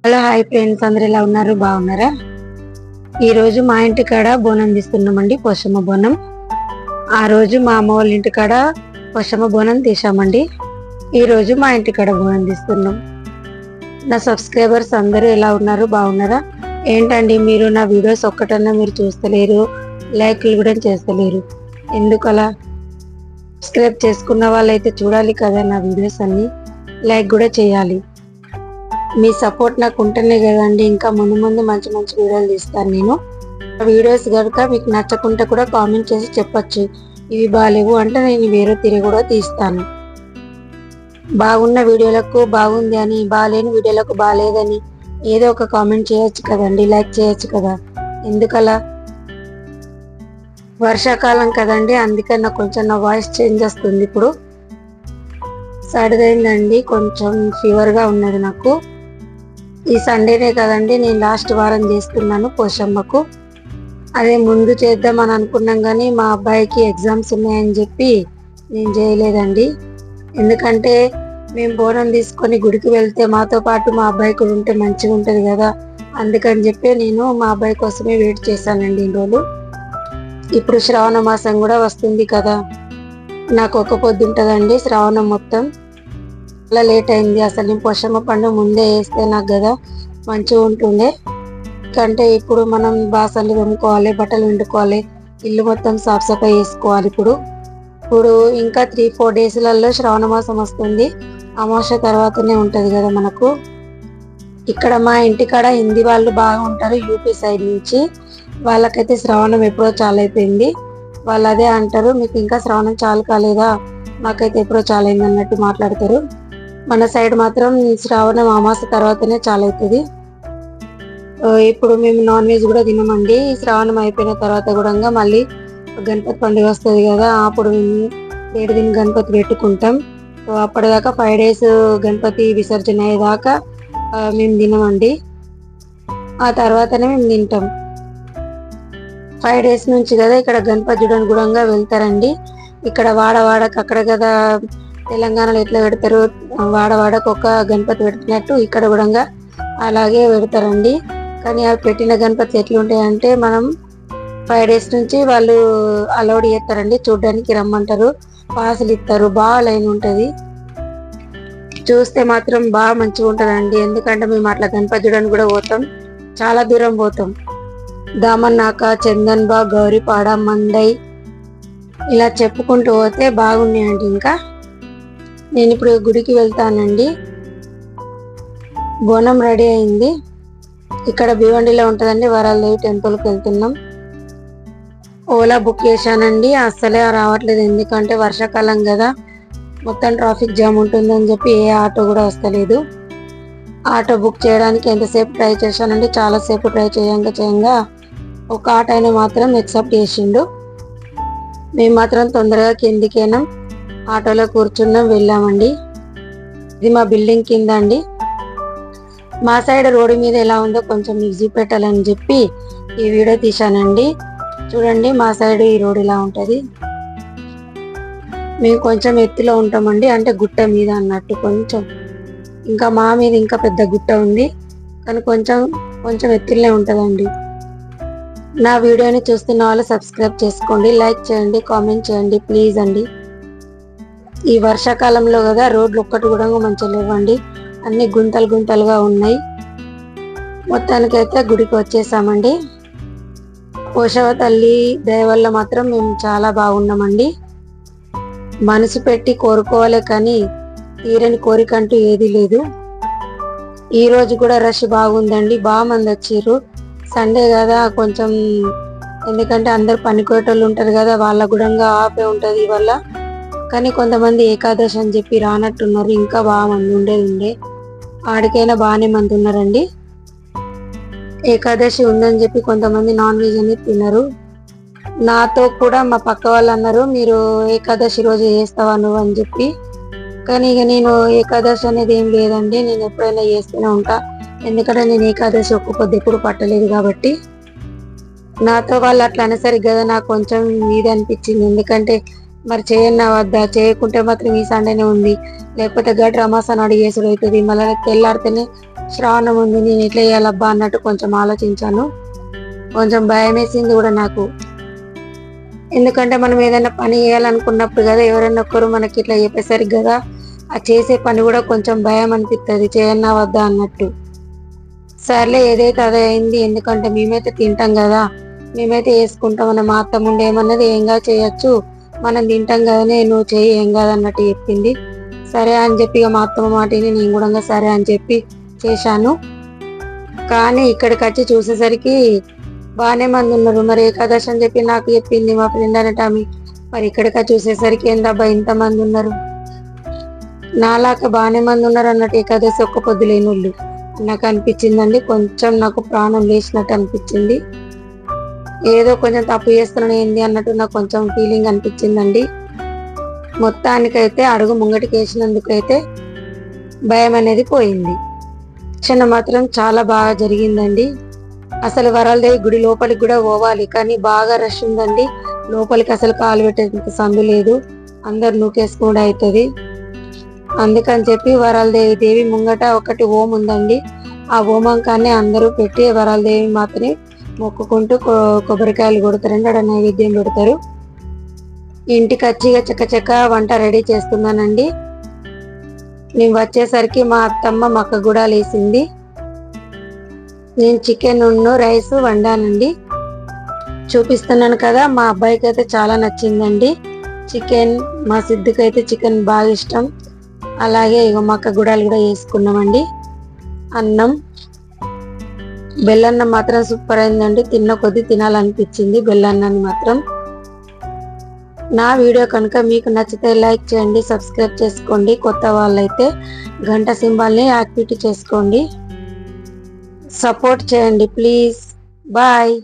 Hello hi friends, అందరు ఎలా ఉన్నారు? బాగున్నారా? ఈరోజు మా ఇంటి కాడ బోనం తీస్తున్నామండి, పోషమ్మ బోనం. ఆ రోజు మా అమ్మ వాళ్ళ ఇంటి కాడ పోషమ్మ బోనం తీసామండి. ఈరోజు మా ఇంటి కాడ బోనం తీస్తున్నాం. నా సబ్స్క్రైబర్స్ అందరూ ఎలా ఉన్నారు? బాగున్నారా? ఏంటండి మీరు నా వీడియోస్ ఒక్కటన్నా మీరు చూస్తలేరు, లైక్లు కూడా చేస్తలేరు, ఎందుకు అలా? సబ్స్క్రైబ్ చేసుకున్న వాళ్ళైతే చూడాలి కదా నా వీడియోస్ అన్ని, లైక్ కూడా చేయాలి. మీ సపోర్ట్ నాకు ఉంటేనే కదండి ఇంకా ముందు ముందు మంచి మంచి వీడియోలు తీస్తాను నేను. వీడియోస్ కనుక మీకు నచ్చకుంటే కూడా కామెంట్ చేసి చెప్పచ్చు, ఇవి బాగాలేవు అంటే నేను వేరే తిరిగి కూడా తీస్తాను. బాగున్న వీడియోలకు బాగుంది అని, బాగాలేని వీడియోలకు బాగాలేదని ఏదో ఒక కామెంట్ చేయొచ్చు కదండి, లైక్ చేయొచ్చు కదా, ఎందుకలా? వర్షాకాలం కదండి, అందుకని నాకు కొంచెం నా వాయిస్ చేంజ్ వస్తుంది. ఇప్పుడు సర్దైందండి, కొంచెం ఫీవర్గా ఉన్నది నాకు. ఈ సండేనే కదండి నేను లాస్ట్ వారం చేస్తున్నాను పోషమ్మకు. అదే ముందు చేద్దామని అనుకున్నాం కానీ మా అబ్బాయికి ఎగ్జామ్స్ ఉన్నాయని చెప్పి నేను చేయలేదండి. ఎందుకంటే మేము బోనం తీసుకొని గుడికి వెళ్తే మాతో పాటు మా అబ్బాయి కూడా ఉంటే మంచిగా ఉంటుంది కదా, అందుకని చెప్పి నేను మా అబ్బాయి కోసమే వెయిట్ చేశానండి ఇన్ని రోజులు. ఇప్పుడు శ్రావణ మాసం కూడా వస్తుంది కదా, నాకు ఒక పొద్దు ఉంటుందండి శ్రావణం మొత్తం. చాలా లేట్ అయింది, అసలు నేను పోషమ్మ పండుగ ముందే వేస్తే నాకు కదా మంచిగా ఉంటుండే. ఎందుకంటే ఇప్పుడు మనం బాసన్లు తోముకోవాలి, బట్టలు వండుకోవాలి, ఇల్లు మొత్తం సాఫ్ సఫాయి చేసుకోవాలి. ఇప్పుడు ఇంకా 3-4 డేస్లలో శ్రావణ మాసం వస్తుంది. అమావాస్య తర్వాతనే ఉంటది కదా మనకు. ఇక్కడ మా ఇంటికాడ హిందీ వాళ్ళు బాగా ఉంటారు, యూపీ సైడ్ నుంచి. వాళ్ళకైతే శ్రావణం ఎప్పుడో చాలా అయిపోయింది. వాళ్ళు అదే అంటారు, మీకు ఇంకా శ్రావణం చాలు కాలేదా, మాకైతే ఎప్పుడో చాలా అయింది అన్నట్టు మాట్లాడతారు. మన సైడ్ మాత్రం శ్రావణం అమావాస్య తర్వాతనే చాలా అవుతుంది. ఇప్పుడు మేము నాన్ వెజ్ కూడా తినమండి. శ్రావణం అయిపోయిన తర్వాత కూడా మళ్ళీ గణపతి పండుగ వస్తుంది కదా, అప్పుడు మేము 7 దిన గణపతి పెట్టుకుంటాం. అప్పటిదాకా 5 డేస్ గణపతి విసర్జన అయ్యేదాకా మేము తినమండి, ఆ తర్వాతనే మేము తింటాం. 5 డేస్ నుంచి కదా ఇక్కడ గణపతి చూడని గుడంగా వెళ్తారండి. ఇక్కడ వాడవాడకు అక్కడ కదా తెలంగాణలో ఎట్లా పెడతారు, వాడవాడకు ఒక గణపతి పెడుతున్నట్టు ఇక్కడ కూడా అలాగే పెడతారండి. కానీ అవి పెట్టిన గణపతి ఎట్లుంటాయంటే మనం 5 డేస్ నుంచి వాళ్ళు అలౌడ్ చేస్తారండి, చూడడానికి రమ్మంటారు, పాసులు ఇస్తారు, బాగా లైన్ ఉంటుంది. చూస్తే మాత్రం బాగా మంచిగా ఉంటుందండి. ఎందుకంటే మేము అట్లా గణపతి చూడడానికి కూడా పోతాం, చాలా దూరం పోతాం. దామన్నాక, చందన్బాగ్, గౌరీపాడ, మండై ఇలా చెప్పుకుంటూ పోతే బాగున్నాయండి. ఇంకా నేను ఇప్పుడు గుడికి వెళ్తానండి. బోనం రెడీ అయింది, ఇక్కడ భివండిలో ఉంటుందండి, వరాలదేవి టెంపుల్కి వెళ్తున్నాం. ఓలా బుక్ చేశానండి, అస్సలే రావట్లేదు. ఎందుకంటే వర్షాకాలం కదా, మొత్తం ట్రాఫిక్ జామ్ ఉంటుందని చెప్పి ఏ ఆటో కూడా వస్తలేదు. ఆటో బుక్ చేయడానికి ఎంతసేపు ట్రై చేశానండి, చాలాసేపు ట్రై చేయంగా ఒక ఆటో అయినా మాత్రం ఎక్సెప్ట్ చేసిండు. మేము మాత్రం తొందరగా కిందికైనా ఆటోలో కూర్చున్నాం, వెళ్ళామండి. ఇది మా బిల్డింగ్ కింద అండి. మా సైడ్ రోడ్డు మీద ఎలా ఉందో కొంచెం మీకు పెట్టాలని చెప్పి ఈ వీడియో తీశానండి. చూడండి మా సైడ్ ఈ రోడ్ ఇలా ఉంటది. మేము కొంచెం ఎత్తులో ఉంటామండి, అంటే గుట్ట మీద అన్నట్టు. కొంచెం ఇంకా మా మీద ఇంకా పెద్ద గుట్ట ఉంది, కానీ కొంచెం ఎత్తులనే ఉంటదండి. నా వీడియోని చూస్తున్న వాళ్ళు సబ్స్క్రైబ్ చేసుకోండి, లైక్ చేయండి, కామెంట్ చేయండి ప్లీజ్ అండి. ఈ వర్షాకాలంలో కదా రోడ్లు ఒక్కటి కూడా మంచిగా లేవండి, అన్ని గుంతలుగా ఉన్నాయి. మొత్తానికైతే గుడికి వచ్చేసామండి. పోషవ తల్లి దయ వల్ల మాత్రం మేము చాలా బాగున్నామండి. మనసు పెట్టి కోరుకోవాలి కానీ తీరని కోరిక అంటూ ఏది లేదు. ఈ రోజు కూడా రష్ బాగుందండి, బాగా మంది వచ్చారు. సండే కదా కొంచెం, ఎందుకంటే అందరు పనికోటోళ్ళు ఉంటారు కదా, వాళ్ళ గుడంగా ఆపే ఉంటది వల్ల. కానీ కొంతమంది ఏకాదశి అని చెప్పి రానట్టున్నారు, ఇంకా బాగా మంది ఉండే ఆడికైనా బాగానే మంది ఉన్నారండి. ఏకాదశి ఉందని చెప్పి కొంతమంది నాన్ వెజ్ అనేది తినరు. నాతో కూడా మా పక్క వాళ్ళు అన్నారు, మీరు ఏకాదశి రోజు చేస్తావా నువ్వు అని చెప్పి. కానీ ఇక నేను ఏకాదశి అనేది ఏం లేదండి, నేను ఎప్పుడైనా చేస్తూనే ఉంటా. ఎందుకంటే నేను ఏకాదశి ఒక్క పొద్దు ఎప్పుడు పట్టలేదు కాబట్టి. నాతో వాళ్ళు అట్లా అనేసరికి కదా నాకు కొంచెం ఇది అనిపించింది. ఎందుకంటే మరి చేయన్నా వద్దా, చేయకుంటే మాత్రం ఈ సండేనే ఉంది, లేకపోతే గడ్డ రమాసాన్ని అడిగేసుడు అవుతుంది. మళ్ళీ తెల్లాడితేనే శ్రావణం ఉంది, నేను ఎట్లా చేయాలబ్బా అన్నట్టు కొంచెం ఆలోచించాను. కొంచెం భయం వేసింది కూడా నాకు. ఎందుకంటే మనం ఏదైనా పని చేయాలనుకున్నప్పుడు కదా ఎవరైనా ఒక్కరు మనకి ఇట్లా చెప్పేసరికి కదా ఆ చేసే పని కూడా కొంచెం భయం అనిపిస్తుంది, చేయన్నా వద్దా అన్నట్టు. సర్లే ఏదైతే అదే అయింది, ఎందుకంటే మేమైతే తింటాం కదా, మేమైతే వేసుకుంటాం. మన మా అత్తమ్మ ఉండే ఏమన్నది ఏంగా చేయొచ్చు, మనం తింటాం కదనే, నువ్వు చెయ్యి ఏం కాదు అన్నట్టు చెప్పింది. సరే అని చెప్పి ఇక మా అత్తమ్మ మాటని నేను కూడా సరే అని చెప్పి చేశాను. కానీ ఇక్కడికి వచ్చి చూసేసరికి బాగానే మంది ఉన్నారు. మరి ఏకాదశి అని చెప్పి నాకు చెప్పింది మా ఫ్రెండ్ అనటామి, మరి ఇక్కడికి చూసేసరికి ఏందబ్బా ఇంతమంది ఉన్నారు, నాలాక బాగానే మంది ఉన్నారు అన్నట్టు ఏకాదశి ఒక్క పొద్దు లేని వాళ్ళు నాకు అనిపించిందండి. కొంచెం నాకు ప్రాణం లేచినట్టు అనిపించింది, ఏదో కొంచెం తప్పు చేస్తున్నాను ఏంది అన్నట్టు నాకు కొంచెం ఫీలింగ్ అనిపించిందండి. మొత్తానికైతే అడుగు ముంగటికి వేసినందుకైతే భయం అనేది పోయింది. క్షణ మాత్రం చాలా బాగా జరిగిందండి. అసలు వరాలదేవి గుడి లోపలికి కూడా పోవాలి, కానీ బాగా రష్ ఉందండి. లోపలికి అసలు కాలు పెట్టేంత సందు లేదు, అందరు నూకేసుకుండా అవుతుంది. అందుకని చెప్పి వరాలదేవి ముంగట ఒకటి ఓం ఉందండి, ఆ ఓమంకాన్ని అందరూ పెట్టి వరాలదేవి మాత్రమే మొక్కుకుంటూ కొబ్బరికాయలు కొడతారండి, అక్కడ నైవేద్యం పెడతారు. ఇంటికి వచ్చి చక్కచక్క వంట రెడీ చేస్తున్నానండి. నేను వచ్చేసరికి మా అత్తమ్మ మక్క కూడా లేసింది. నేను చికెన్ రైస్ వండానండి, చూపిస్తున్నాను కదా. మా అబ్బాయికి అయితే చాలా నచ్చిందండి చికెన్, మా సిద్ధికి అయితే చికెన్ బాగా ఇష్టం. అలాగే ఇక మక్క గుడాలు కూడా వేసుకున్నామండి. అన్నం, బెల్లన్నం మాత్రం సూపర్ అయిందండి, తిన్న కొద్ది తినాలనిపించింది బెల్లన్నాన్ని మాత్రం. నా వీడియో కనుక మీకు నచ్చితే లైక్ చేయండి, సబ్స్క్రైబ్ చేసుకోండి. కొత్త వాళ్ళైతే గంట సింబల్ని యాక్టివేట్ చేసుకోండి, సపోర్ట్ చేయండి ప్లీజ్. బాయ్.